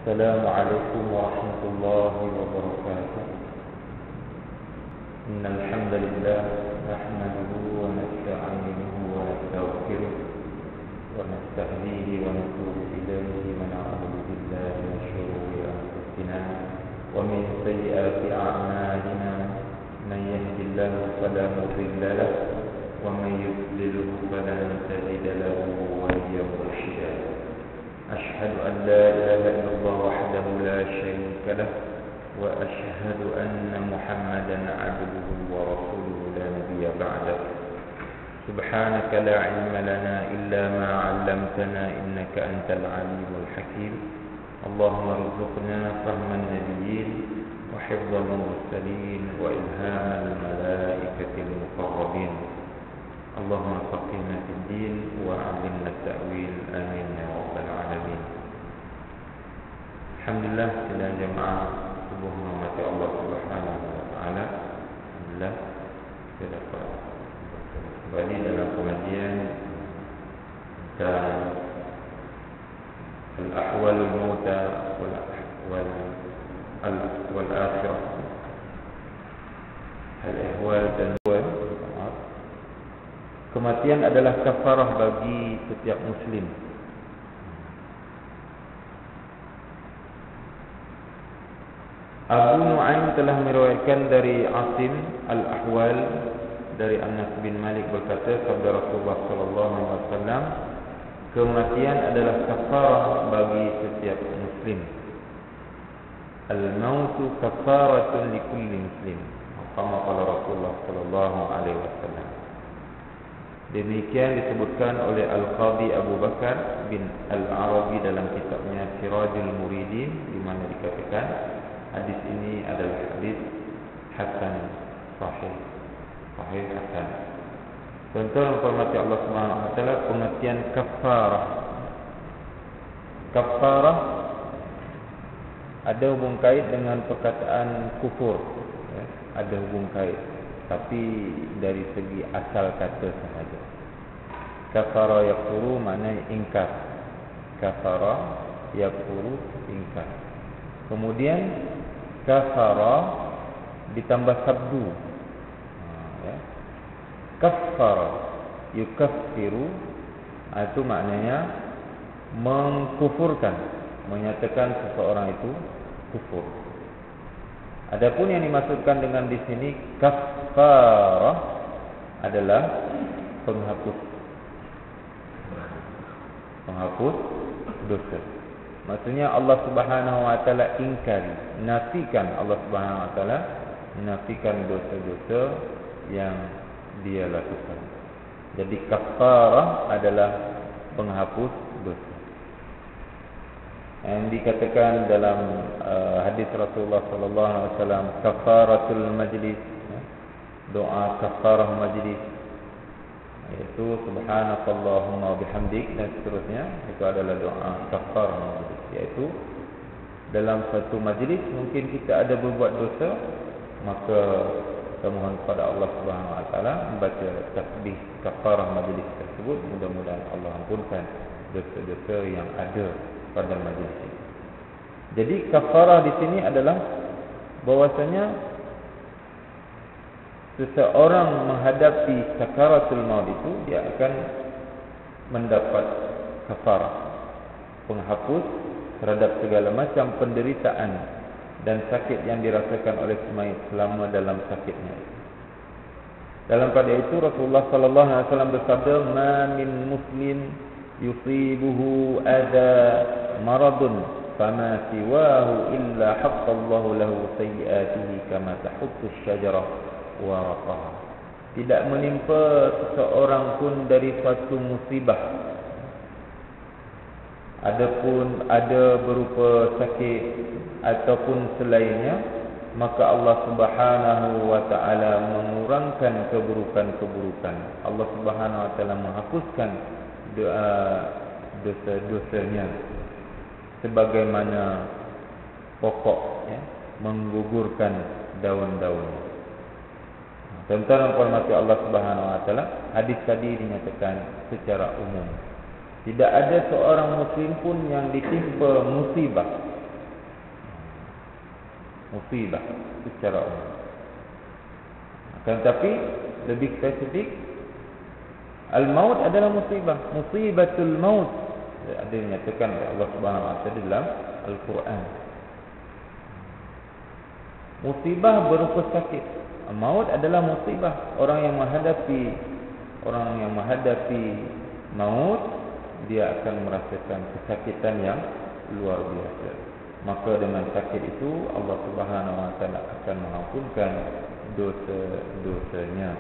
السلام عليكم ورحمة الله وبركاته. إن الحمد لله نحمده ونستعينه ونستغفره ونستهديه ونتوب إليه ونعوذ بالله من شرور أنفسنا ومن سيئات أعمالنا. من يهد الله فلا مضل له ومن يضلله فلن تجد له وليا مرشدا. أشهد أن لا إله إلا الله وحده لا شريك له وأشهد أن محمدا عبده ورسوله لا نبي بعده. سبحانك لا علم لنا إلا ما علمتنا إنك أنت العليم الحكيم. اللهم ارزقنا فهم النبيين وحفظ المرسلين وإلهام الملائكة المقربين. اللهم فقهنا في الدين وعلمنا التأويل آمين يا رب العالمين. Alhamdulillah sidang jemaah subuh rahmati Allah Subhanahu wa taala. Alhamdulillah kita dapat kembali dalam pengajian tentang al-ahwal al-mauta wal akhirah. Al-ahwal dan kematian adalah kafarah bagi setiap muslim. Abu Nu'aim telah meriwayatkan dari Asim Al-Ahwal dari Anas bin Malik berkata, sabda Rasulullah sallallahu alaihi wasallam, kematian adalah kafarah bagi setiap muslim. Al-mautu kafaratun likulli muslim. Kama qala Rasulullah sallallahu alaihi wasallam. Demikian disebutkan oleh Al-Qadhi Abu Bakar bin Al-Arabi dalam kitabnya Sirajul Muridin, di mana dikatakan hadis ini adalah hadis hasan sahih hasan. Contoh informasi Allah Subhanahu wa taala pengertian kafarah. Kafarah ada hubung kait dengan perkataan kufur, ya, ada hubung kait, tapi dari segi asal kata sahaja. Kafara yakfuru maknanya ingkar. Kafara yakfuru ingkar. Kemudian kafara ditambah sabdu, ya. Kafara yukaffiru, itu maknanya mengkufurkan, menyatakan seseorang itu kufur. Adapun yang dimaksudkan dengan di sini kafarah adalah penghapus dosa. Maksudnya Allah Subhanahu wa taala ingkari, nafikan, Allah Subhanahu wa taala nafikan dosa-dosa yang dia lakukan. Jadi kafarah adalah penghapus dosa. Yang dikatakan dalam hadis Rasulullah sallallahu alaihi wasallam, kafaratul majlis, doa kafarah majlis, yaitu subhanakallahumma bihamdik dan seterusnya. Itu adalah doa kafarah majlis, yaitu dalam satu majlis mungkin kita ada berbuat dosa, maka kita mohon kepada Allah Subhanahu wa taala membaca tasbih kafarah majlis tersebut, mudah-mudahan Allah ampunkan dosa-dosa yang ada pada majlis ini. Jadi kafarah di sini adalah bahwasanya seseorang menghadapi sakaratul maut itu dia akan mendapat kafarah, penghapus terhadap segala macam penderitaan dan sakit yang dirasakan oleh mayit selama dalam sakitnya. Dalam pada itu Rasulullah sallallahu alaihi wasallam bersabda, "Ma min muslim yusibuhu adza maradun fama siwahu illa haqqallahu lahu sayyi'atihi kama tahuttu asy-syajarah waraqaha." Tidak menimpa seseorang pun dari suatu musibah, adapun ada berupa sakit ataupun selainnya, maka Allah Subhanahu wa taala mengurangkan keburukan-keburukan. Allah Subhanahu wa taala menghapuskan dosa-dosanya sebagaimana pokok, ya, menggugurkan daun-daun. Tentang informasi Allah Subhanahu wa taala, hadis tadi dinyatakan secara umum. Tidak ada seorang muslim pun yang ditimpa musibah musibah secara umum. Akan tetapi lebih spesifik, al-maut adalah musibah, musibatul maut. Ada yang nyatakan oleh Allah Subhanahu wa taala dalam Al-Quran. Musibah berupa sakit. Maut adalah musibah. Orang yang menghadapi maut, dia akan merasakan kesakitan yang luar biasa. Maka dengan sakit itu Allah Subhanahu wa taala akan mengampunkan dosa-dosanya.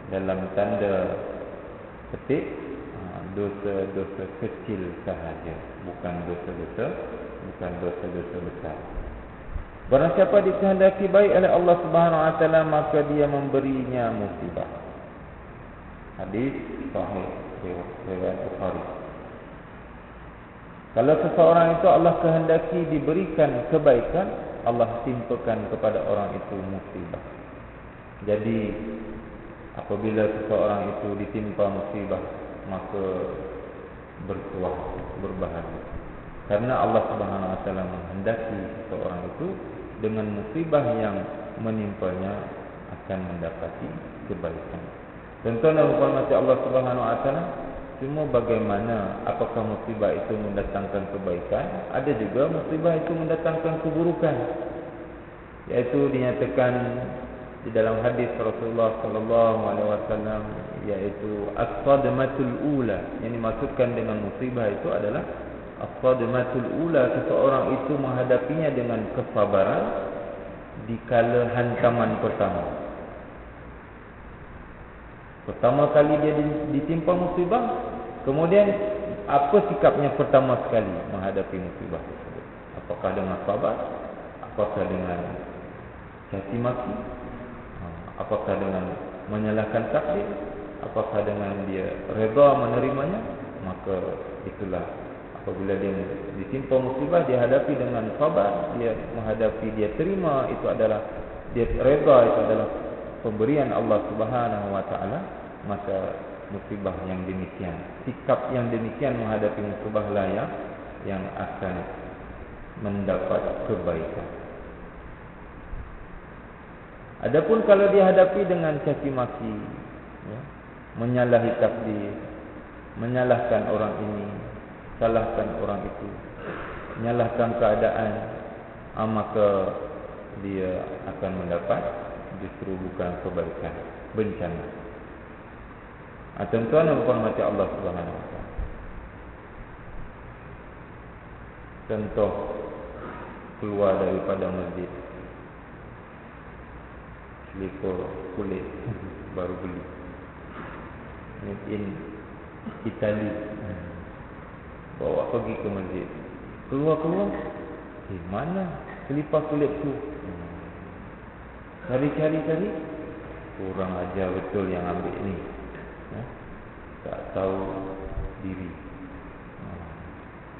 Dalam tanda petik, dosa-dosa kecil sahaja, bukan dosa-dosa besar. Barang siapa dikehendaki baik oleh Allah Subhanahu wa taala, maka dia memberinya musibah. Hadis sahih riwayat Bukhari. Kalau seseorang itu Allah kehendaki diberikan kebaikan, Allah timpakan kepada orang itu musibah. Jadi apabila seseorang itu ditimpa musibah, maka bertuah, berbahagia. Karena Allah Subhanahu wa taala menghendaki seseorang itu dengan musibah yang menimpanya akan mendapati kebaikan. Contoh dalam firman Allah Subhanahu wa taala, cuma bagaimana apakah musibah itu mendatangkan kebaikan, ada juga musibah itu mendatangkan keburukan. Yaitu dinyatakan di dalam hadis Rasulullah sallallahu alaihi wasallam, yaitu as-sadmatul ula. Yang dimaksudkan dengan musibah itu adalah as-sadmatul ula, seseorang itu menghadapinya dengan kesabaran di kala hantaman pertama. Pertama kali dia ditimpa musibah, kemudian apa sikapnya pertama sekali menghadapi musibah tersebut? Apakah dengan sabar? Apakah dengan caci maki? Apakah dengan menyalahkan takdir? Apakah dengan dia redha menerimanya? Maka itulah, apabila dia ditimpa musibah, dia hadapi dengan sabar, dia menghadapi, dia terima, itu adalah, dia redha, itu adalah pemberian Allah Subhanahu wa taala. Maka musibah yang demikian, sikap yang demikian menghadapi musibahlah yang akan mendapat kebaikan. Adapun kalau dihadapi dengan caci maki, ya, menyalahi takdir, menyalahkan orang ini, salahkan orang itu, menyalahkan keadaan, maka dia akan mendapat justru bukan kebaikan, bencana. Tuan-tuan yang berhormati Allah Subhanahu wa taala, contoh keluar daripada masjid, selipar kulit baru beli, made in Italy, bawa pergi ke masjid, keluar, mana selipar kulit tu? Cari, kurang ajar betul yang ambil ni, tak tahu diri,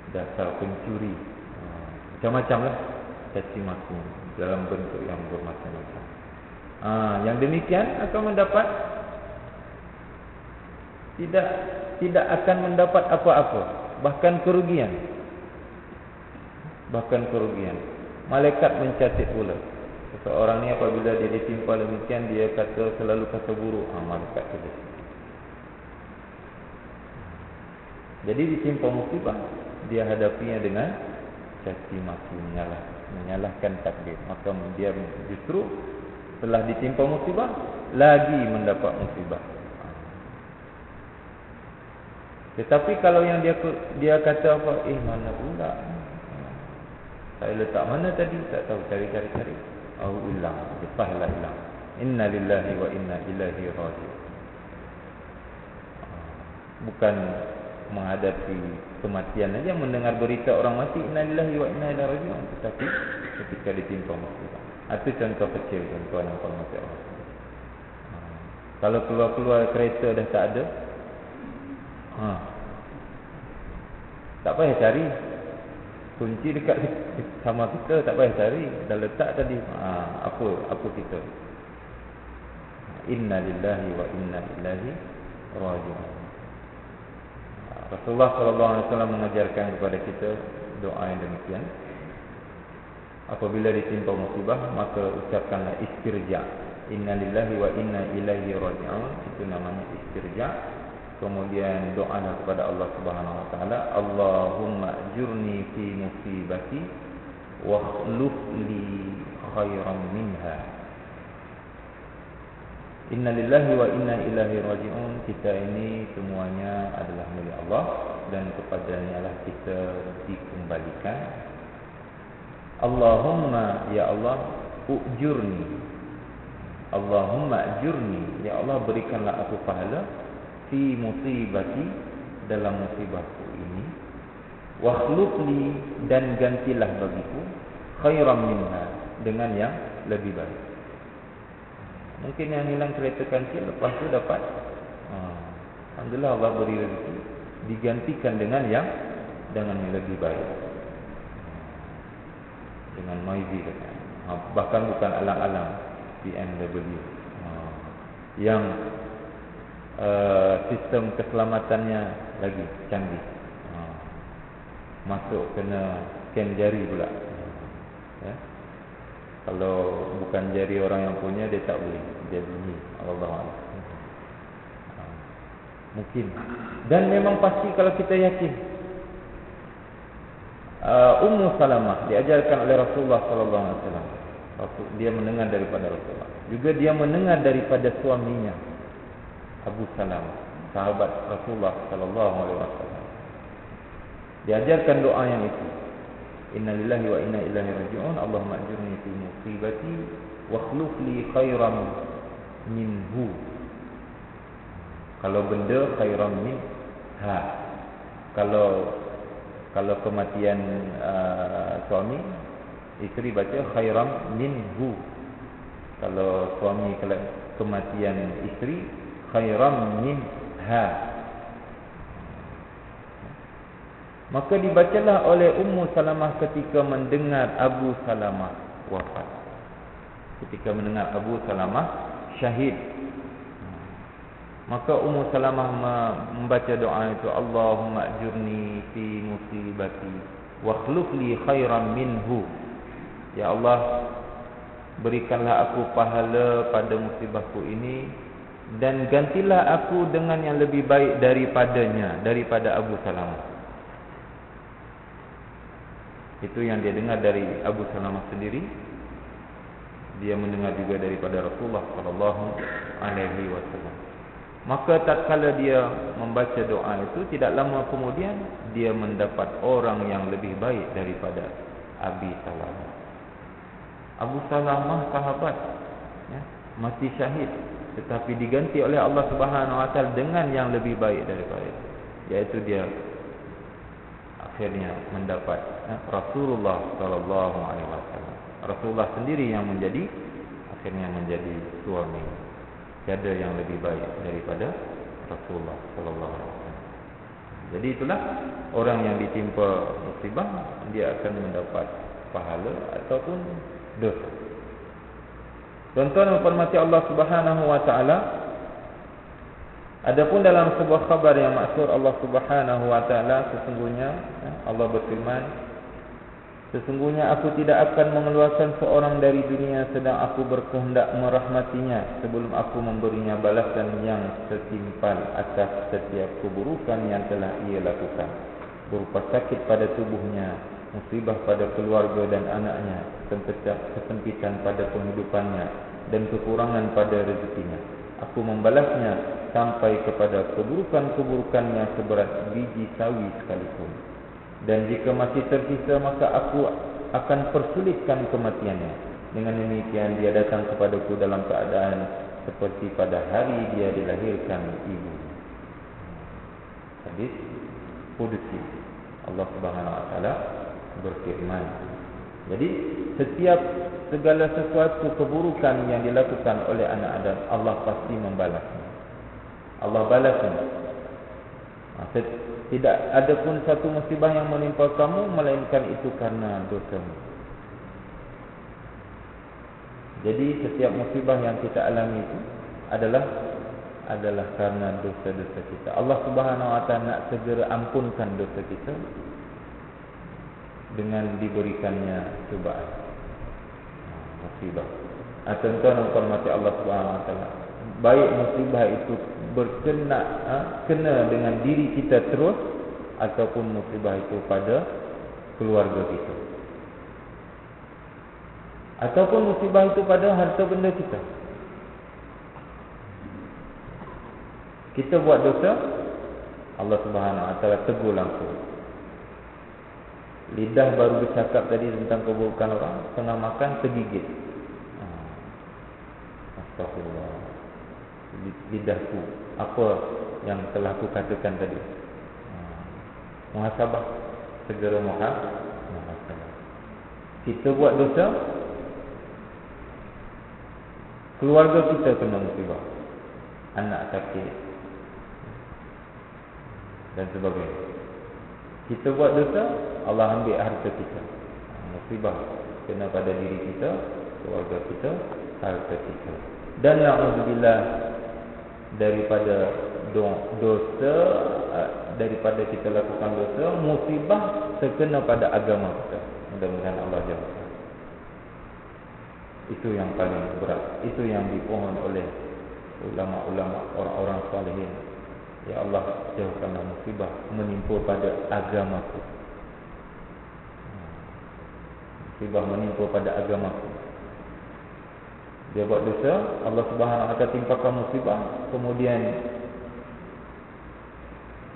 dasar pencuri, macam-macam lah caci maki dalam bentuk yang bermacam-macam. Yang demikian akan mendapat tidak akan mendapat apa-apa, bahkan kerugian. Malaikat mencatat pula. Seseorang ni apabila dia ditimpa demikian, dia selalu kata buruk, malaikat kata. Jadi ditimpa musibah, dia hadapinya dengan caci maki, menyalahkan takdir. Maka dia justru setelah ditimpa musibah lagi mendapat musibah. Tetapi kalau yang dia kata apa, mana pula, saya letak mana tadi, tak tahu, cari, hilang, lepaslah hilang. Inna lillahi wa inna ilaihi raji'un. Bukan menghadapi kematian saja, mendengar berita orang mati, inna lillahi wa inna ilaihi raji'un, tetapi ketika ditimpa musibah. Itu contoh kecil, tuan-tuan yang hormati Allah. Kalau keluar kereta dah tak ada, tak payah cari, kunci dekat sama kita, tak payah cari, dah letak tadi. Apa kita? Inna lillahi wa inna ilaihi raji'un. Rasulullah sallallahu alaihi wasallam mengajarkan kepada kita doa yang demikian. Apabila ditimpa musibah, maka ucapkanlah istirja. Inna lillahi wa inna ilaihi raji'un. Itu namanya istirja. Kemudian doalah kepada Allah Subhanahu wa taala, Allahumma ajurni fi musibati wa akhlif li khairan minha. Inna lillahi wa inna ilaihi raji'un. Kita ini semuanya adalah milik Allah dan kepadanya lah kita dikembalikan. Allahumma, ya Allah, ujurni. Allahumma ajurni, ya Allah, berikanlah aku pahala fi musibati, dalam musibahku ini, wa akhlifli, dan gantilah bagiku khairan minha, dengan yang lebih baik. Mungkin yang hilang kereta kancil, lepas tu dapat alhamdulillah Allah beri rezeki, digantikan dengan yang lebih baik, dengan noisy katanya. Bahkan bukan alang-alang BMW yang sistem keselamatannya lagi canggih. Masuk kena scan jari pula ya. Kalau bukan jari orang yang punya, dia tak boleh, dia bunyi. Allah mungkin. Dan memang pasti kalau kita yakin. Ummu Salamah diajarkan oleh Rasulullah sallallahu alaihi wasallam. Dia mendengar daripada Rasulullah. Juga dia mendengar daripada suaminya Abu Salamah, sahabat Rasulullah sallallahu alaihi wasallam. Diajarkan doa yang itu. Inna lillahi wa inna ilaihi raji'un. Allahumma ajurni fi musibati wa akhlif li khairan minhu. Kalau benda, khairan minha. Kalau kematian suami, isteri baca khairan minhu. Kalau suami kematian isteri, khairan minha. Maka dibacalah oleh Ummu Salamah ketika mendengar Abu Salamah wafat. Ketika mendengar Abu Salamah syahid, maka Ummu Salamah membaca doa itu, Allahumma ajurni fi musibati wa akhlif li khairan minhu. Ya Allah, berikanlah aku pahala pada musibahku ini, dan gantilah aku dengan yang lebih baik daripadanya, daripada Abu Salamah. Itu yang dia dengar dari Abu Salamah sendiri. Dia mendengar juga daripada Rasulullah sallallahu alaihi wasallam. Maka tatkala dia membaca doa itu, tidak lama kemudian dia mendapat orang yang lebih baik daripada Abi Salamah. Abu Salamah sahabat ya, mati syahid, tetapi diganti oleh Allah Subhanahu wa taala dengan yang lebih baik daripada itu, yaitu dia akhirnya mendapat Rasulullah sallallahu alaihi wasallam. Rasulullah sendiri yang akhirnya menjadi suami. Tiada yang lebih baik daripada Rasulullah sallallahu alaihi wasallam. Jadi itulah orang yang ditimpa musibah, dia akan mendapat pahala ataupun dosa. Tuan-tuan dan puan-puan Allah Subhanahu wa taala, adapun dalam sebuah khabar yang masyhur, Allah Subhanahu wa taala sesungguhnya Allah berfirman, sesungguhnya aku tidak akan mengeluarkan seorang dari dunia sedang aku berkehendak merahmatinya sebelum aku memberinya balasan yang setimpal atas setiap keburukan yang telah ia lakukan, berupa sakit pada tubuhnya, musibah pada keluarga dan anaknya, kesempitan pada penghidupannya, dan kekurangan pada rezekinya. Aku membalasnya sampai kepada keburukan-keburukannya seberat biji sawi sekalipun. Dan jika masih tersisa, maka aku akan persulitkan kematiannya. Dengan demikian dia datang kepadaku dalam keadaan seperti pada hari dia dilahirkan ibu. Hadis qudsi. Allah Subhanahu wa taala berfirman. Jadi setiap segala sesuatu keburukan yang dilakukan oleh anak Adam, Allah pasti membalasnya. Allah balasnya. Tidak ada pun satu musibah yang menimpa kamu melainkan itu karena dosamu. Jadi setiap musibah yang kita alami itu adalah karena dosa-dosa kita. Allah Subhanahu wa taala nak segera ampunkan dosa kita dengan diberikannya cubaan. musibah. Tuan-tuan dan puan mati Allah Subhanahu Wa Taala, baik musibah itu kena dengan diri kita terus, ataupun musibah itu pada keluarga kita, ataupun musibah itu pada harta benda kita. Kita buat dosa, Allah Subhanahu Wa Taala tegur langsung. Lidah baru bercakap tadi tentang keburukan orang, tengah makan tergigit. Astagfirullah. Lidahku, apa yang telah aku katakan tadi? Muhasabah, segera muhasabah. Kita buat dosa, keluarga kita kena musibah, anak sakit dan sebagainya. Kita buat dosa, Allah ambil harta kita. Musibah kena pada diri kita, keluarga kita, harta kita. Dan na'udzubillah daripada dosa, daripada kita lakukan dosa, musibah terkena pada agama kita. Mudah-mudahan Allah jaga. Itu yang paling berat. Itu yang dipohon oleh ulama-ulama, orang-orang salihin. Ya Allah, jauhkanlah musibah menimpa pada agamaku. Musibah menimpa pada agamaku. Dia buat dosa, Allah Subhanahu Wa Taala timpakan musibah, kemudian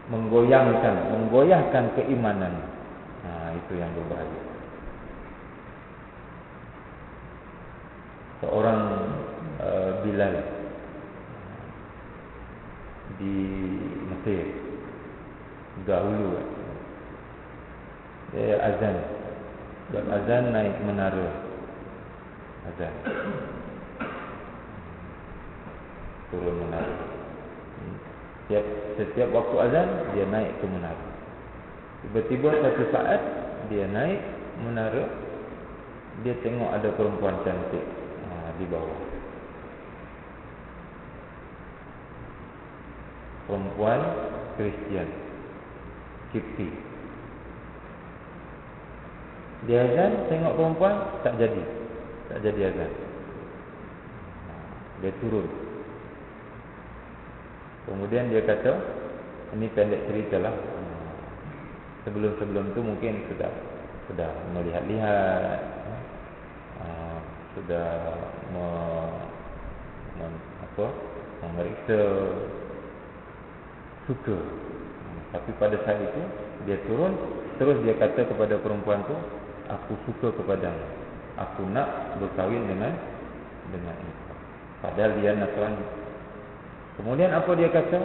menggoyahkan keimanan. Itu yang berbahaya. Seorang Bilal di Mesir dahulu, dia azan, dan azan naik menara azan, turun menara. Setiap waktu azan dia naik ke menara. Tiba-tiba satu saat dia naik menara, dia tengok ada perempuan cantik di bawah. Perempuan Kristian, Kipti. Dia azan, tengok perempuan, tak jadi azan. Dia turun. Kemudian dia kata, ini pendek ceritalah. Sebelum-sebelum tu mungkin sudah melihat-lihat, sudah memeriksa, suka. Tapi pada saat itu dia turun, terus dia kata kepada perempuan tu, aku suka kepadamu, aku nak berkahwin dengan engkau. Padahal dia Nasrani. Kemudian apa dia kata?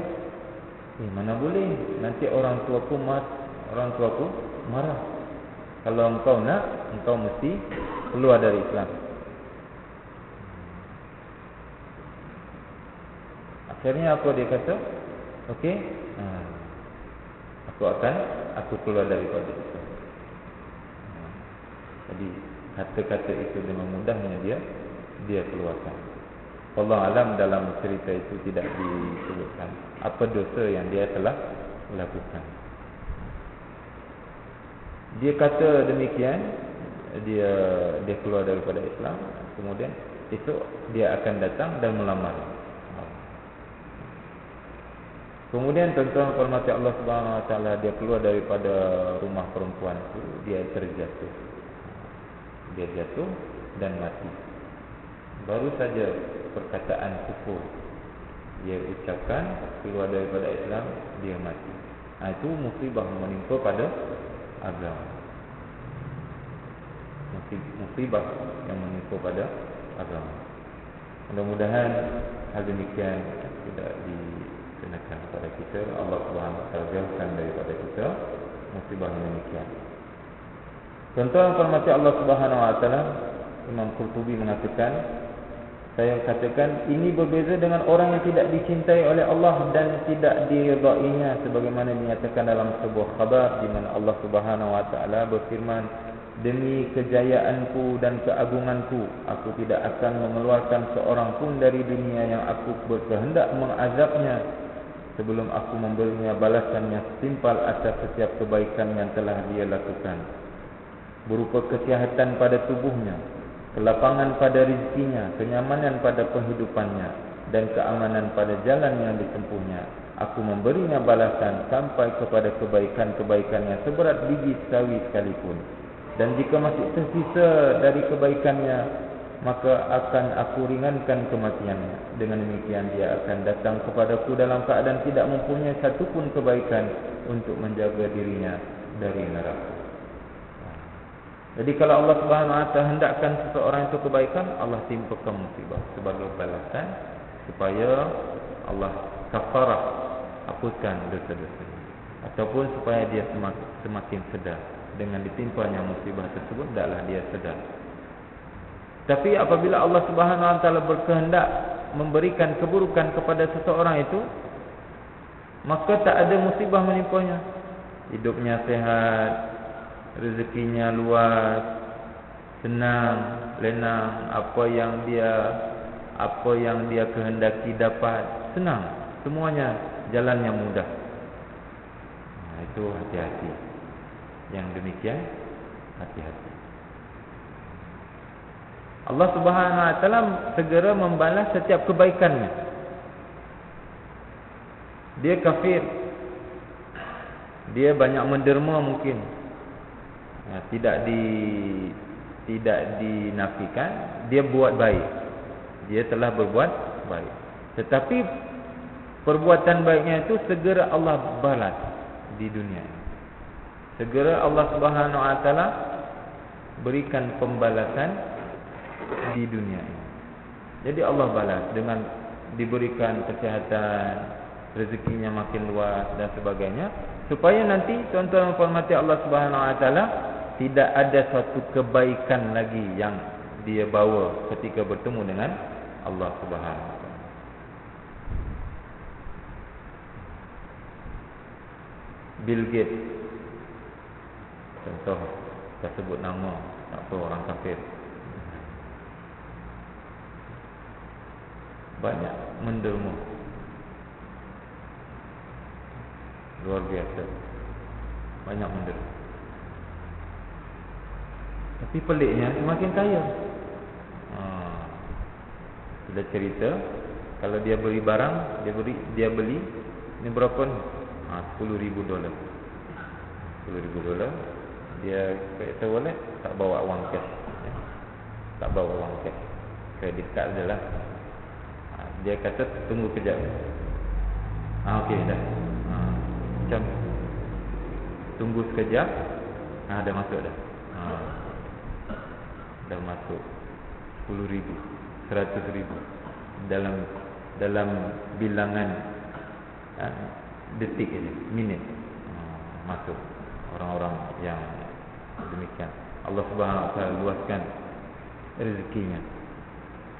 Mana boleh, nanti orang tuaku marah. Kalau engkau nak, engkau mesti keluar dari Islam. Akhirnya apa dia kata? Okey, aku keluar daripada Islam. Jadi kata-kata itu dengan mudahnya dia keluarkan. Allah alam, dalam cerita itu tidak disebutkan apa dosa yang dia telah lakukan. Dia kata demikian, dia keluar daripada Islam. Kemudian esok dia akan datang dan melamar. Kemudian tuan-tuan hormati Allah Subhanahu Wa Taala, dia keluar daripada rumah perempuan itu, dia terjatuh. Dia jatuh dan mati. Baru saja perkataan kufur dia ucapkan, keluar daripada Islam, dia mati. Itu musibah menimpa pada agama. Musibah yang menimpa pada agama. Mudah-mudahan hal demikian tidak dikenakan kepada kita. Allah Subhanahu Wa Taala jauhkan daripada kita musibah yang demikian. Tuan-tuan hormati Allah Subhanahu Wa Taala, Imam Qurtubi mengatakan, saya katakan ini berbeza dengan orang yang tidak dicintai oleh Allah dan tidak diridainya, sebagaimana dinyatakan dalam sebuah khabar di mana Allah Subhanahu Wa Taala berfirman, demi kejayaanku dan keagunganku, aku tidak akan mengeluarkan seorang pun dari dunia yang aku berkehendak mengazabnya sebelum aku memberinya balasan yang setimpal atas setiap kebaikan yang telah dia lakukan, berupa kesihatan pada tubuhnya, kelapangan pada rezekinya, kenyamanan pada penghidupannya, dan keamanan pada jalan yang ditempuhnya. Aku memberinya balasan sampai kepada kebaikan-kebaikannya seberat biji sawi sekalipun. Dan jika masih tersisa dari kebaikannya, maka akan aku ringankan kematiannya. Dengan demikian dia akan datang kepadaku dalam keadaan tidak mempunyai satupun kebaikan untuk menjaga dirinya dari neraka. Jadi kalau Allah Subhanahu Wa Taala hendakkan seseorang itu kebaikan, Allah timpakan musibah sebagai balasan supaya Allah kafarah, hapuskan dosa-dosa, ataupun supaya dia semakin sedar dengan ditimpanya musibah tersebut, hendaklah dia sedar. Tapi apabila Allah Subhanahu Wa Taala berkehendak memberikan keburukan kepada seseorang itu, maka tak ada musibah menimpanya. Hidupnya sehat, rezekinya luas, senang, lenang, apa yang dia kehendaki dapat, senang, semuanya jalannya mudah. Itu hati-hati. Yang demikian, hati-hati. Allah Subhanahu Wa Taala segera membalas setiap kebaikannya. Dia kafir, dia banyak menderma mungkin, tidak dinafikan, dia buat baik, dia telah berbuat baik. Tetapi perbuatan baiknya itu segera Allah balas di dunia. Segera Allah Subhanahu Wa Taala berikan pembalasan di dunia ini. Jadi Allah balas dengan diberikan kesihatan, rezekinya makin luas dan sebagainya, supaya nanti tuan-tuan dan puan-puan Allah Subhanahu Wa Taala tidak ada suatu kebaikan lagi yang dia bawa ketika bertemu dengan Allah Subhanahu Wa Taala. Bill Gates, contoh, kita sebut nama, tak tahu orang kafir, banyak menderma, luar biasa, banyak menderma. Tapi peliknya semakin kaya. Sudah cerita, kalau dia beli barang, dia beli ini berapa ni? $10,000. $10,000. Dia kata wallet, tak bawa wang cash, tak bawa wang cash, kredit card adalah. Dia kata tunggu kejap. Okey dah. Macam tunggu sekejap. Dah masuk dah. Dah masuk 10,000, 100,000 dalam bilangan detik ini, minit, masuk orang-orang yang demikian. Allah Subhanahu Wa Taala luaskan rezekinya.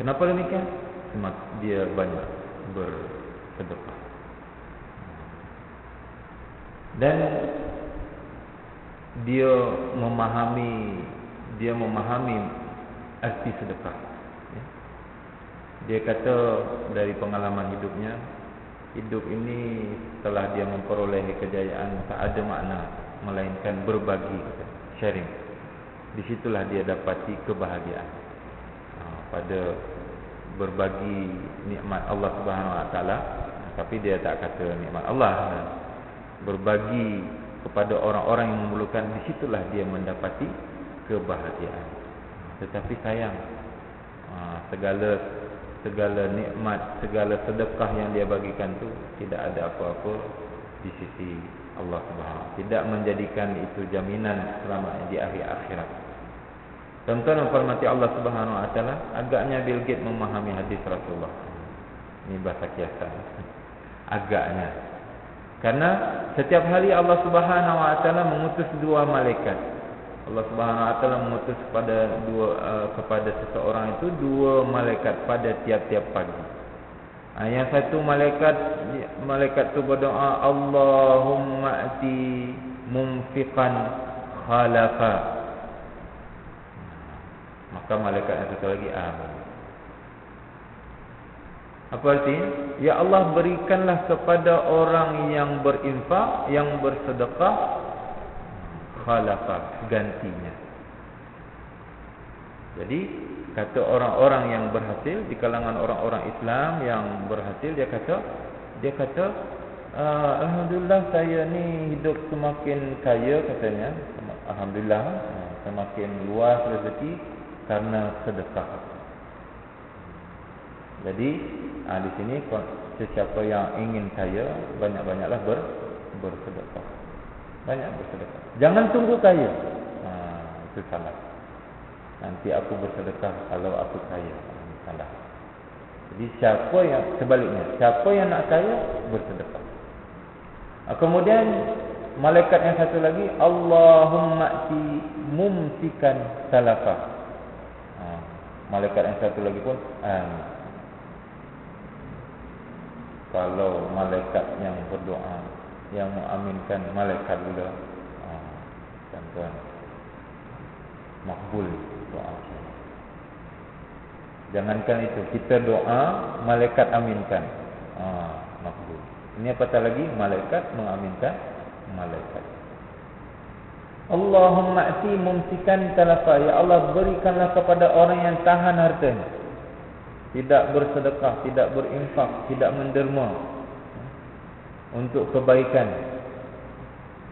Kenapa demikian? Sebab dia banyak bersedekah. Dan dia memahami arti sedekah. Dia kata dari pengalaman hidupnya, hidup ini setelah dia memperoleh kejayaan tak ada makna melainkan berbagi, sharing. Disitulah dia dapati kebahagiaan pada berbagi nikmat Allah Subhanahu Wa Taala. Tapi dia tak kata nikmat Allah, berbagi kepada orang-orang yang memerlukan, disitulah dia mendapati kebahagiaan. Tetapi sayang, segala nikmat, segala sedekah yang dia bagikan tu tidak ada apa-apa di sisi Allah Subhanahu. Tidak menjadikan itu jaminan selamat di akhir akhirat. Tuan-tuan dan puan-puan Allah Subhanahu Wa Taala, agaknya Bill Gates memahami hadis Rasulullah. Ini bahasa kiasan. Agaknya. Karena setiap hari Allah Subhanahu Wa Taala mengutus dua malaikat. Allah Subhanahu Wa Taala mengutus kepada seseorang itu dua malaikat pada tiap-tiap pagi. Yang satu malaikat tu berdoa, Allahumma ati mumfiqan khalafa. Maka malaikat yang satu lagi, amin. Apa artinya? Ya Allah, berikanlah kepada orang yang berinfak, yang bersedekah, khalafa, gantinya. Jadi kata orang-orang yang berhasil di kalangan orang-orang Islam yang berhasil, dia kata alhamdulillah saya ni hidup semakin kaya katanya. Alhamdulillah semakin luas rezeki karena sedekah. Jadi di sini sesiapa yang ingin kaya, banyak-banyaklah bersedekah. Banyak bersedekah. Jangan tunggu kaya. Itu salah. Nanti aku bersedekah kalau aku kaya. Salah. Jadi sebaliknya, siapa yang nak kaya, bersedekah. Kemudian malaikat yang satu lagi, Allahumma ati mumsikan salafa. Malaikat yang satu lagi pun kalau malaikat yang berdoa, yang mengaminkan, malaikat pula tuan-tuan, makbul doa. Jangankan itu, kita doa, malaikat aminkan, makbul. Ini apatah lagi, malaikat mengaminkan malaikat. Allahumma ati mumsikan talafa. Ya Allah, berikanlah kepada orang yang tahan hartanya, tidak bersedekah, tidak berinfak, tidak menderma untuk kebaikan,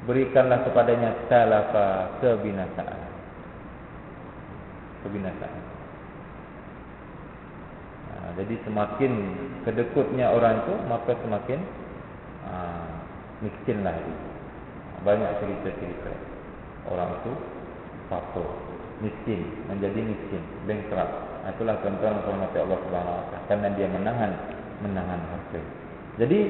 berikanlah kepadanya talafa, kebinasaan. Jadi semakin kedekutnya orang itu, maka semakin miskinlah dia. Banyak cerita-cerita orang itu fakir, miskin, menjadi miskin, bankrupt. Itulah tuan-tuan hormati Allah Subhanahu wa taala, karena dia menahan harta. Jadi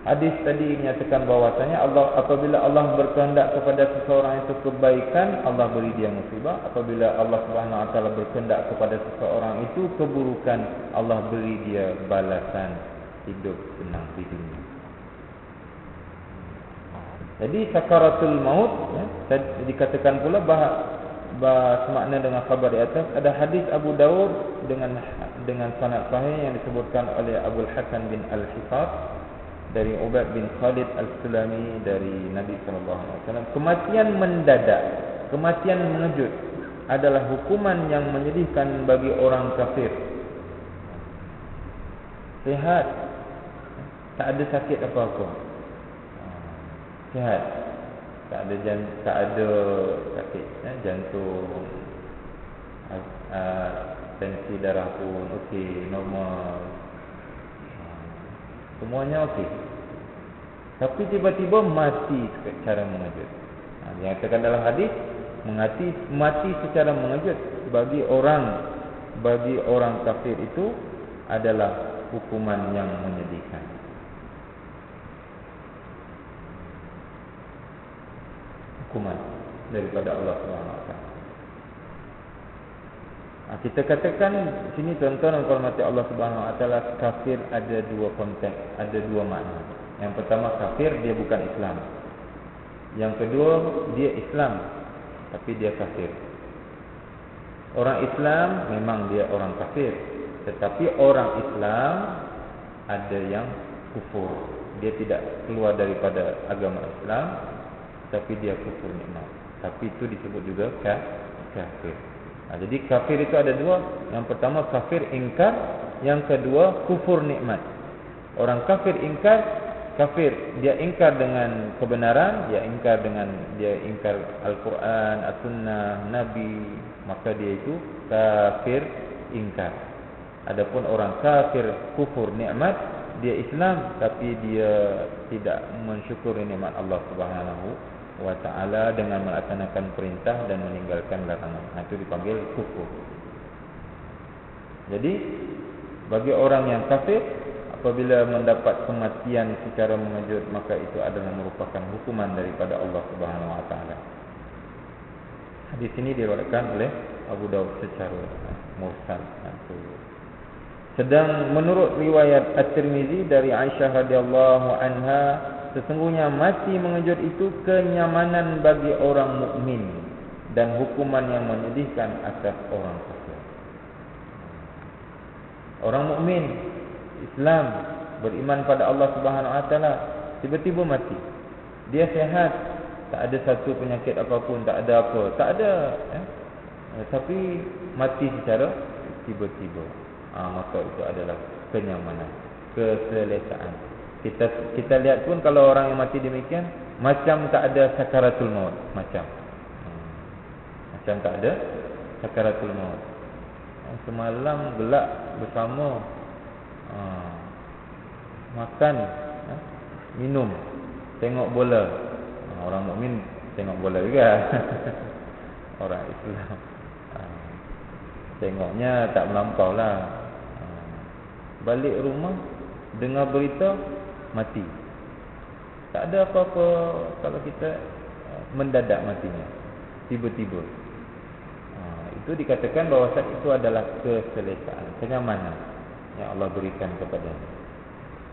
hadis tadi menyatakan bahwasanya apabila Allah berkehendak kepada seseorang itu kebaikan, Allah beri dia musibah. Apabila Allah Subhanahu wa taala berkehendak kepada seseorang itu keburukan, Allah beri dia balasan hidup senang di dunia. Jadi sakaratul maut, dikatakan pula semakna dengan khabar di atas. Ada hadis Abu Daud dengan sanad sahih yang disebutkan oleh Abu Hasan bin Al-Hifaz dari Ubad bin Khalid Al-Sulami dari Nabi sallallahu alaihi wasallam. Kematian mendadak, kematian mengejut adalah hukuman yang menyedihkan bagi orang kafir. Sehat, tak ada sakit apa-apa. Sihat, tak ada sakit jantung, tensi darah pun okey, normal, semuanya okey. Tapi tiba-tiba mati secara mengejut. Yang dikatakan dalam hadis, mati secara mengejut bagi orang kafir itu adalah hukuman yang menyedihkan. Hukuman daripada Allah Subhanahu wa taala. Kita katakan sini tuan-tuan dan hormati Allah Subhanahu wa taala, kafir ada dua konteks, ada dua makna. Yang pertama, kafir dia bukan Islam. Yang kedua, dia Islam tapi dia kafir. Orang Islam memang dia orang kafir, tetapi orang Islam ada yang kufur. Dia tidak keluar daripada agama Islam, tapi dia kufur nikmat. Tapi itu disebut juga kafir. Jadi kafir itu ada dua. Yang pertama kafir ingkar, yang kedua kufur nikmat. Orang kafir ingkar, dia ingkar dengan kebenaran, dia ingkar Al-Quran, As-Sunnah, Nabi, maka dia itu kafir ingkar. Adapun orang kafir kufur nikmat, dia Islam tapi dia tidak mensyukuri nikmat Allah Subhanahu wa ta'ala dengan melaksanakan perintah dan meninggalkan larangan. Itu dipanggil kufur. Jadi bagi orang yang kafir, apabila mendapat kematian secara mengejut, maka itu adalah merupakan hukuman daripada Allah Subhanahu wa ta'ala. Hadis ini diriwayatkan oleh Abu Daud secara mursal. Sedang menurut riwayat At-Tirmizi dari Aisyah radhiyallahu anha, sesungguhnya mati mengejut itu kenyamanan bagi orang mukmin dan hukuman yang menyedihkan atas orang kafir. Orang mukmin, Islam, beriman pada Allah Subhanahu wa taala, tiba-tiba mati. Dia sehat, tak ada satu penyakit apapun, tak ada apa, tak ada Tapi mati secara tiba-tiba, maka itu adalah kenyamanan, keselesaan. Kita lihat pun kalau orang yang mati demikian, macam tak ada sakaratul maut, macam tak ada sakaratul maut. Semalam gelak bersama, makan, minum, tengok bola. Orang mukmin tengok bola juga. Orang Islam tengoknya tak melampau lah. Balik rumah dengar berita mati. Tak ada apa-apa kalau kita mendadak matinya, tiba-tiba. Itu dikatakan bahawa itu adalah keselesaan, kenyamanan yang Allah berikan kepadanya.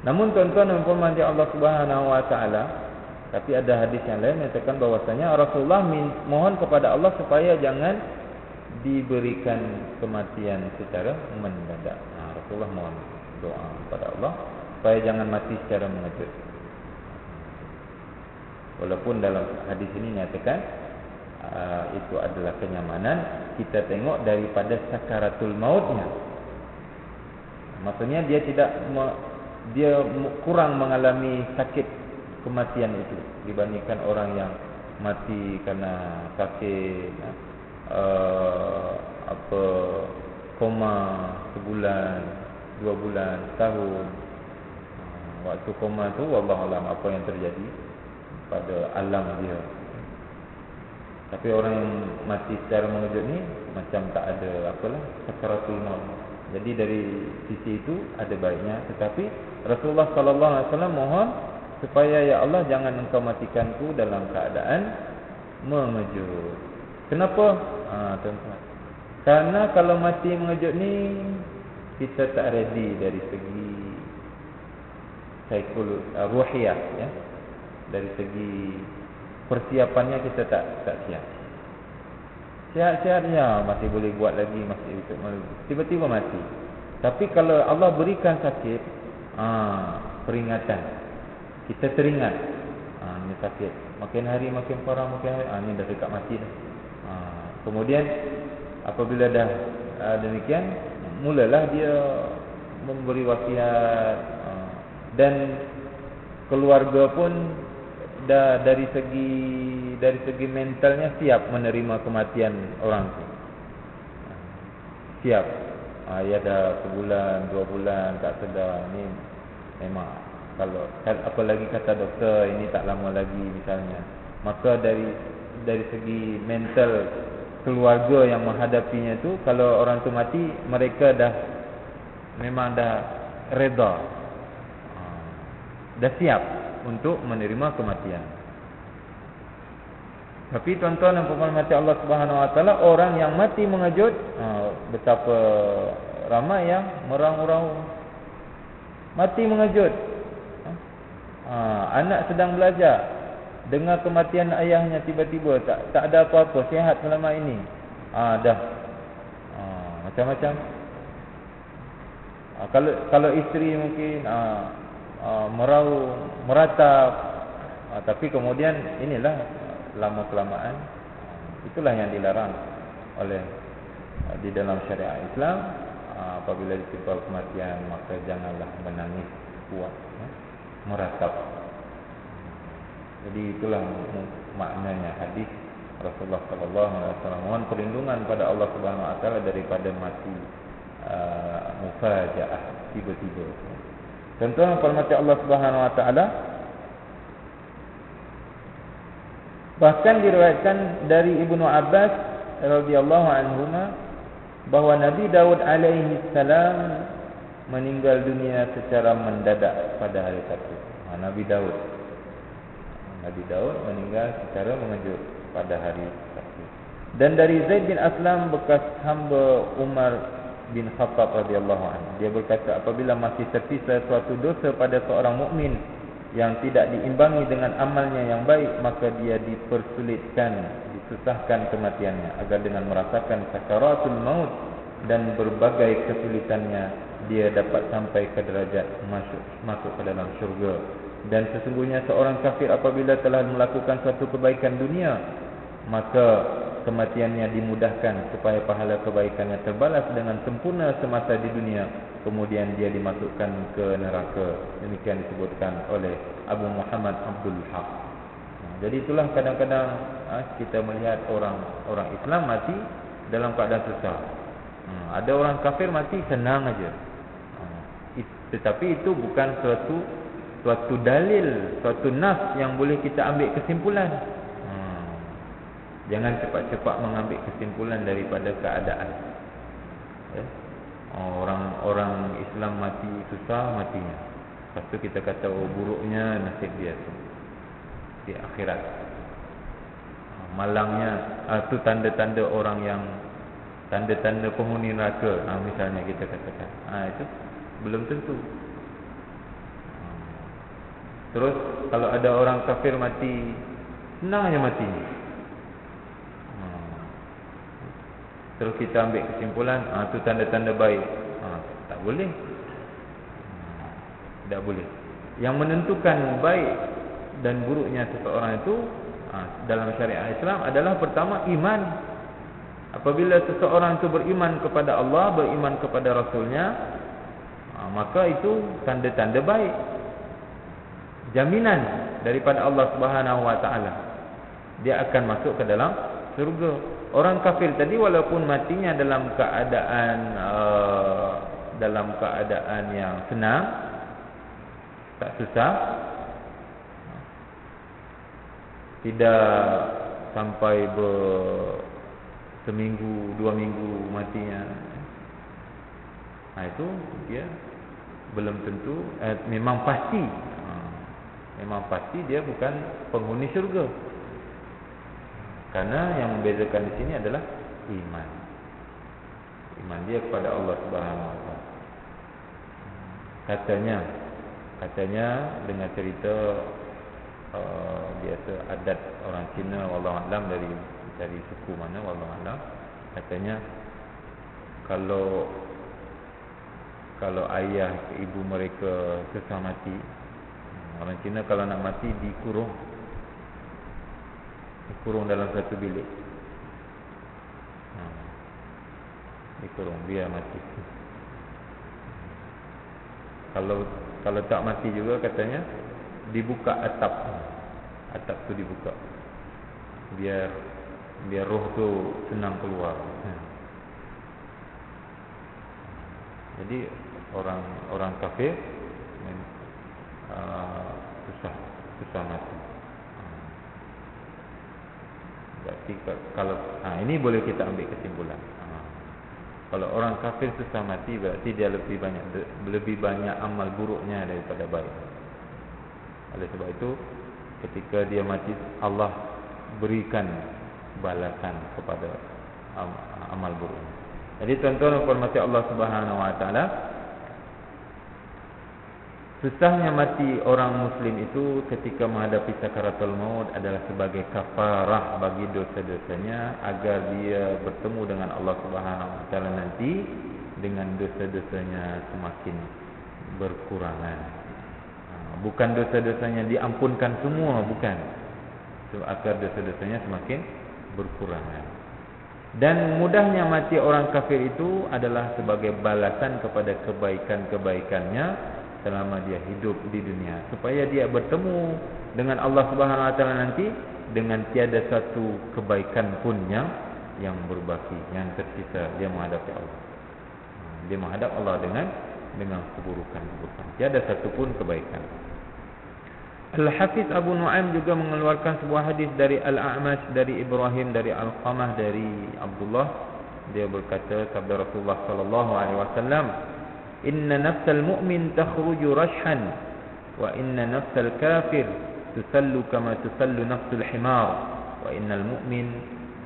Namun tuan-tuan dan puan-puan Allah Subhanahu wa taala, tapi ada hadis yang lain menyatakan bahwasanya Rasulullah mohon kepada Allah supaya jangan diberikan kematian secara mendadak. Rasulullah mohon doa kepada Allah supaya jangan mati secara mengejut. Walaupun dalam hadis ini nyatakan itu adalah kenyamanan, kita tengok daripada sakaratul mautnya. Maksudnya dia kurang mengalami sakit kematian itu dibandingkan orang yang mati karena sakit, koma sebulan, 2 bulan, setahun. Waktu koma tu wallahu alam apa yang terjadi pada alam dia. Tapi orang yang mati secara mengejut ni macam tak ada sakaratul maut. Jadi dari sisi itu ada baiknya, tetapi Rasulullah sallallahu alaihi wasallam mohon supaya ya Allah jangan engkau matikanku dalam keadaan mengejut. Kenapa? Tuan-tuan. Karena kalau mati mengejut ni kita tak ready dari segi psikologi, ruhiyah, ya. Dari segi persiapannya kita tak siap. Sihat-sihatnya masih boleh buat lagi, masih untuk tiba-tiba mati. Tapi kalau Allah berikan sakit, peringatan, kita teringat, ini sakit, makin hari makin parah, makin hari, ini dah dekat mati dah. Kemudian apabila dah demikian, mulalah dia memberi wasiat, dan keluarga pun dah dari segi mentalnya siap menerima kematian orang tu. Siap. Ya dah sebulan, 2 bulan tak sedar, ni memang kalau apalagi kata doktor ini tak lama lagi misalnya, maka dari segi mental keluarga yang menghadapinya tu, kalau orang tu mati, mereka memang dah reda, dah siap untuk menerima kematian. Tapi tuan-tuan dan puan-puan mati Allah Subhanahu wa taala, orang yang mati mengejut, betapa ramai yang merau-rau mati mengejut. Anak sedang belajar, dengar kematian ayahnya tiba-tiba, tak ada apa-apa, sihat selama ini. Dah macam-macam. Kalau isteri mungkin meratap, tapi kemudian inilah lama-kelamaan, itulah yang dilarang oleh di dalam syariat Islam. Apabila ditimpa kematian, maka janganlah menangis kuat, meratap. Jadi itulah maknanya hadis Rasulullah sallallahu alaihi wasallam mohon perlindungan pada Allah Subhanahu wa taala daripada mati mufajaah, tiba-tiba. Contohnya mati Allah Subhanahu wa taala, bahkan diriwayatkan dari Ibnu Abbas radhiyallahu anhuma bahawa Nabi Daud alaihi salam meninggal dunia secara mendadak pada hari Sabtu. Nabi Daud meninggal secara mengejut pada hari Sabtu. Dan dari Zaid bin Aslam bekas hamba Umar bin Khattab radhiyallahu anhu, dia berkata, apabila masih tersisa suatu dosa pada seorang mukmin yang tidak diimbangi dengan amalnya yang baik, maka dia dipersulitkan, disusahkan kematiannya, agar dengan merasakan sakaratul maut dan berbagai kesulitannya, dia dapat sampai ke derajat masuk ke dalam syurga. Dan sesungguhnya seorang kafir apabila telah melakukan suatu kebaikan dunia, maka kematiannya dimudahkan supaya pahala kebaikannya terbalas dengan sempurna semasa di dunia, kemudian dia dimasukkan ke neraka. Demikian disebutkan oleh Abu Muhammad Abdul Haq. Jadi itulah kadang-kadang kita melihat orang Islam mati dalam keadaan susah. Ada orang kafir mati senang aja. Tetapi itu bukan suatu dalil, suatu nas yang boleh kita ambil kesimpulan. Jangan cepat-cepat mengambil kesimpulan daripada keadaan. Orang Islam mati susah matinya. Lepas tu kita kata buruknya nasib dia tu di akhirat. Malangnya tu tanda-tanda orang yang tanda-tanda penghuni neraka. Misalnya kita katakan. Itu belum tentu. Terus kalau ada orang kafir mati, senangnya matinya. Terus kita ambil kesimpulan, tu tanda-tanda baik. Tak boleh. Tak boleh. Yang menentukan baik dan buruknya seseorang itu dalam syariat Islam adalah pertama iman. Apabila seseorang itu beriman kepada Allah, beriman kepada Rasulnya, maka itu tanda-tanda baik. Jaminan daripada Allah Subhanahu Wa Taala. Dia akan masuk ke dalam surga. Orang kafir tadi walaupun matinya dalam keadaan yang senang, tak susah, tidak sampai seminggu, 2 minggu matinya. Itu dia belum tentu, memang pasti dia bukan penghuni syurga. Karena yang membezakan di sini adalah iman. Iman dia kepada Allah Subhanahu Wa Taala. Katanya dengan cerita biasa adat orang Cina, wallahu a'lam, dari suku mana, wallahu a'lam. Katanya kalau ayah ibu mereka susah mati, orang Cina kalau nak mati dikurung dalam satu bilik. Dikurung biar mati. Kalau tak mati juga katanya dibuka atap tu dibuka. Biar roh tu senang keluar. Jadi orang kafir susah mati. Berarti kalau ini boleh kita ambil kesimpulan. Kalau orang kafir susah mati, berarti dia lebih banyak amal buruknya daripada baik. Oleh sebab itu, ketika dia mati, Allah berikan balasan kepada amal buruknya. Jadi tuan-tuan hormati Allah Subhanahu Wa Taala, susahnya mati orang Muslim itu ketika menghadapi sakaratul maut adalah sebagai kafarah bagi dosa-dosanya, agar dia bertemu dengan Allah Subhanahu Wa Taala nanti dengan dosa-dosanya semakin berkurangan. Bukan dosa-dosanya diampunkan semua, bukan. Agar dosa-dosanya semakin berkurangan. Dan mudahnya mati orang kafir itu adalah sebagai balasan kepada kebaikan-kebaikannya selama dia hidup di dunia, supaya dia bertemu dengan Allah Subhanahu Wa Taala nanti dengan tiada satu kebaikan pun yang berbaki, yang tersisa. Dia menghadapi Allah. Dia menghadap Allah dengan keburukan. Tiada satu pun kebaikan. Al-Hafiz Abu Nu'aim juga mengeluarkan sebuah hadis dari Al-A'mash, dari Ibrahim, dari Al-Qamah, dari Abdullah. Dia berkata, sabda Rasulullah sallallahu alaihi wasallam, "Inna nafsal mu'min takhruju rashhan wa inna nafsal kafir tusallu kama tusallu nafsul himar wa innal mu'min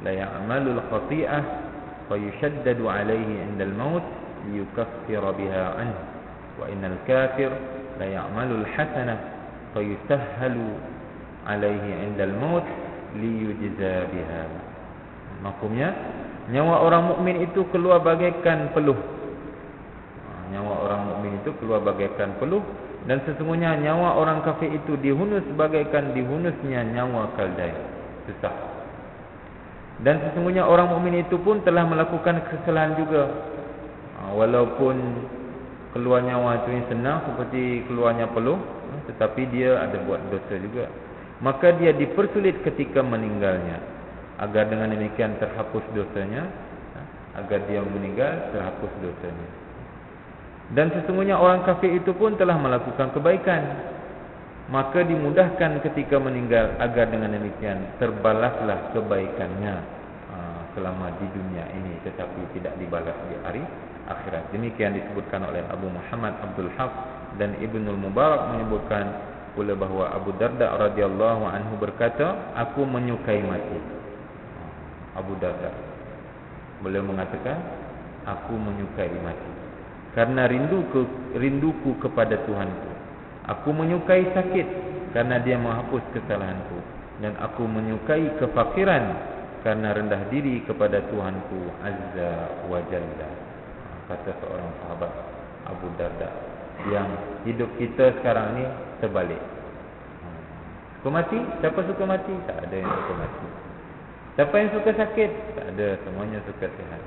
la ya'malu al-khati'ah fa yushaddadu 'alayhi 'inda al-maut liyukaffira biha 'anhu wa innal kafir la ya'malu al-hasanah fa yusahhalu 'alayhi 'inda al-maut liyujza biha." Maksudnya, nyawa orang mukmin itu keluar bagaikan peluh. Nyawa orang mukmin itu keluar bagaikan peluh, dan sesungguhnya nyawa orang kafir itu dihunus bagaikan dihunusnya nyawa keldai. Susah. Dan sesungguhnya orang mukmin itu pun telah melakukan kesalahan juga. Walaupun keluar nyawa itu yang senang seperti keluarnya peluh, tetapi dia ada buat dosa juga. Maka dia dipersulit ketika meninggalnya, agar dengan demikian terhapus dosanya, agar dia meninggal terhapus dosanya. Dan sesungguhnya orang kafir itu pun telah melakukan kebaikan, maka dimudahkan ketika meninggal, agar dengan demikian terbalaslah kebaikannya selama di dunia ini, tetapi tidak dibalas di hari akhirat. Demikian disebutkan oleh Abu Muhammad Abdul Haq dan Ibnul Mubarak menyebutkan pula bahawa Abu Darda radhiyallahu anhu berkata, aku menyukai mati. Abu Darda beliau mengatakan, aku menyukai mati karena rinduku kepada Tuhanku. Aku menyukai sakit karena dia menghapus kesalahanku, dan aku menyukai kefakiran karena rendah diri kepada Tuhanku Azza wa Jalla. Kata seorang sahabat Abu Darda, yang hidup kita sekarang ni terbalik. Suka mati? Siapa suka mati? Tak ada yang suka mati. Siapa yang suka sakit? Tak ada, semuanya suka sihat.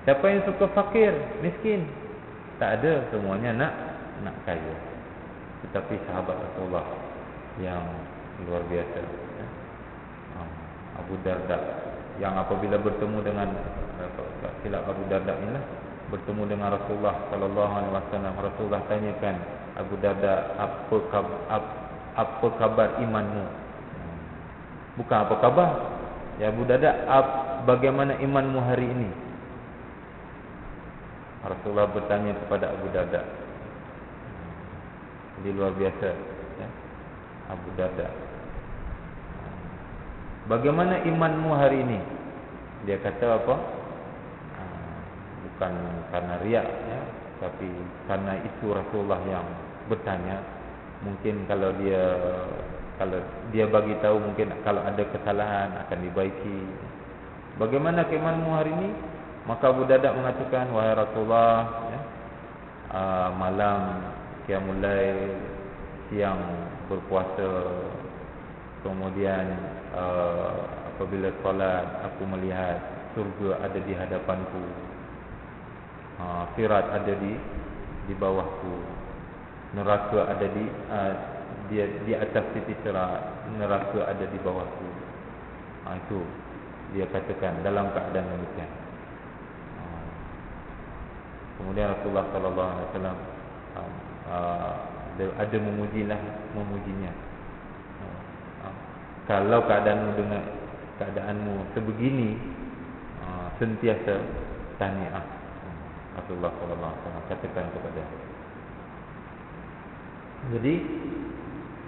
Siapa yang suka fakir, miskin? Tak ada, semuanya nak kaya. Tetapi sahabat Rasulullah yang luar biasa, Abu Darda, yang apabila bertemu dengan, silap Abu Darda inilah, bertemu dengan Rasulullah sallallahu alaihi wasallam, Rasulullah tanyakan, Abu Darda, apa kabar imanmu? Bukan apa khabar, ya Abu Darda, bagaimana imanmu hari ini? Rasulullah bertanya kepada Abu Darda. Jadi luar biasa, ya? Abu Darda, bagaimana imanmu hari ini? Dia kata apa? Bukan karena riak, ya, tapi karena itu Rasulullah yang bertanya. Mungkin kalau dia bagi tahu, mungkin kalau ada kesalahan akan dibaiki. Bagaimana keimanmu hari ini? Maka Abu Darda mengatakan, wahai Rasulullah, ya, malam qiyamul lail, siang berpuasa, kemudian apabila solat aku melihat surga ada di hadapanku, sirat ada di bawahku, neraka ada di atas titik sirat, neraka ada di bawahku. Itu dia katakan dalam keadaan demikian. Kemudian Rasulullah sallallahu alaihi wasallam ada memujinya. Kalau keadaanmu sebegini, sentiasa tahniah. Rasulullah sallallahu alaihi wasallam katakan kepada. Jadi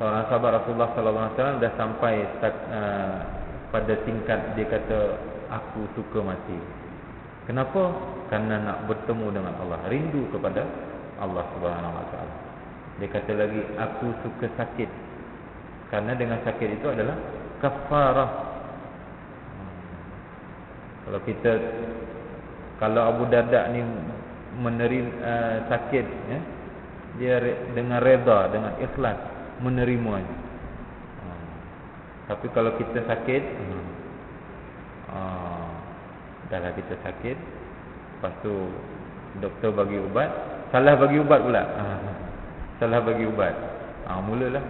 seorang sahabat Rasulullah sallallahu alaihi wasallam dah sampai pada tingkat dia kata, aku suka mati. Kenapa? Karena nak bertemu dengan Allah, rindu kepada Allah Subhanahu wa taala. Dia kata lagi, aku suka sakit karena dengan sakit itu adalah kafarah. Kalau Abu Darda ni menerima sakit, ya, dia dengan reda, dengan ikhlas menerimanya. Tapi kalau kita sakit, dahlah kita sakit, lepas tu doktor bagi ubat, salah bagi ubat pula. Salah bagi ubat. Mulalah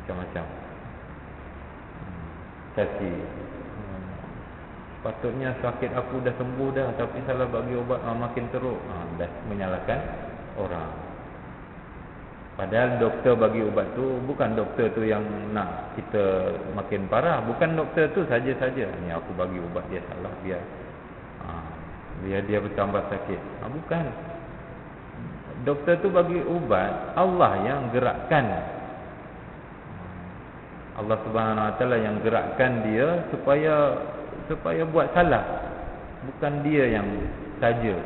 macam-macam. Kasi. Patutnya sakit aku dah sembuh dah, tapi salah bagi ubat, makin teruk. Dah menyalahkan orang. Padahal doktor bagi ubat tu bukan doktor tu yang nak kita makin parah. Bukan doktor tu saja-saja. Ni aku bagi ubat, dia salah, biar dia bertambah sakit. Bukan. Doktor tu bagi ubat, Allah yang gerakkan. Allah Subhanahu wa taala yang gerakkan dia supaya buat salah. Bukan dia yang saja.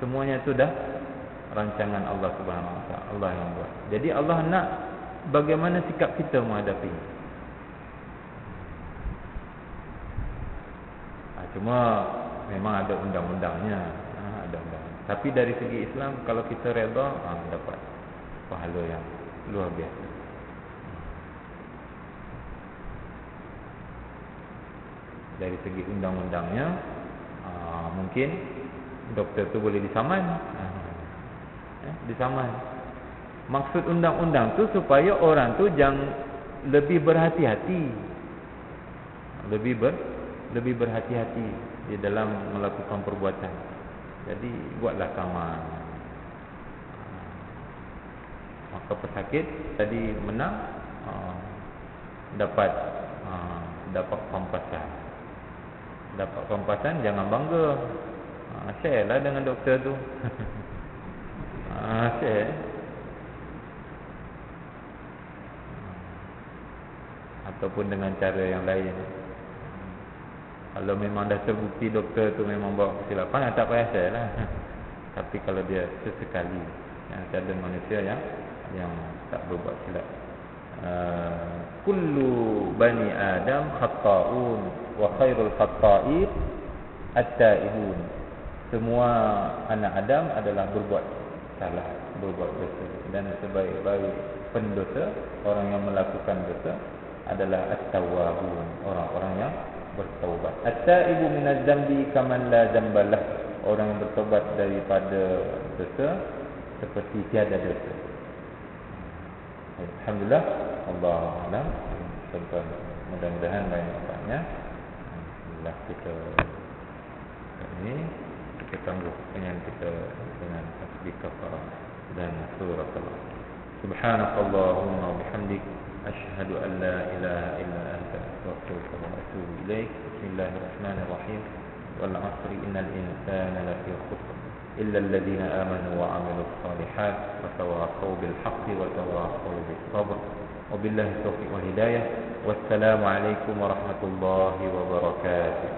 Semuanya tu dah rancangan Allah Subhanahu wa taala, Allah yang buat. Jadi Allah nak bagaimana sikap kita menghadapi. Cuma memang ada undang-undangnya, ada undang. Tapi dari segi Islam, kalau kita redha, dapat pahala yang luar biasa. Dari segi undang-undangnya, mungkin doktor tu boleh disaman. Disaman. Maksud undang-undang tu supaya orang tu jangan lebih berhati-hati. Lebih berhati-hati di dalam melakukan perbuatan. Jadi buatlah saman. Maka pesakit tadi menang, dapat pampasan. Dapat pampasan, jangan bangga. Share lah dengan doktor tu. Share. Ataupun dengan cara yang lain. Kalau memang dah terbukti doktor tu memang bawa kesilapan, tak payah share lah. Tapi kalau dia sesekali, ada manusia yang tak berbuat silap. Kullu bani Adam khata'un wa khairul khata'in at-ta'ibun. Semua anak Adam adalah berbuat salah, berbuat dosa, dan sebaik-baik pendosa, orang yang melakukan dosa adalah at-tawwabun, orang-orang yang bertaubat. At-taibu minadz-dzambi kaman la dzambalah. Orang yang bertobat daripada dosa seperti tiada dosa. Alhamdulillah, Allah alam. Tuan-tuan, mudah-mudahan banyak manfaatnya. Alhamdulillah, kita ini kita tangguh dengan kita dengan tasbih kafarah dan surah Allah. Subhanakallahumma wa bihamdik, asyhadu an la ilaha illa anta, astaghfiruka wa atubu ilaik. Bismillahirrahmanirrahim. Wal 'asri innal insana lafi khusr illa alladhina amanu wa 'amilus shalihat wa tawassaw bil haqqi wa tawassaw bis sabr. Wabillahi taufiq wal hidayah. Wassalamu alaikum warahmatullahi wabarakatuh.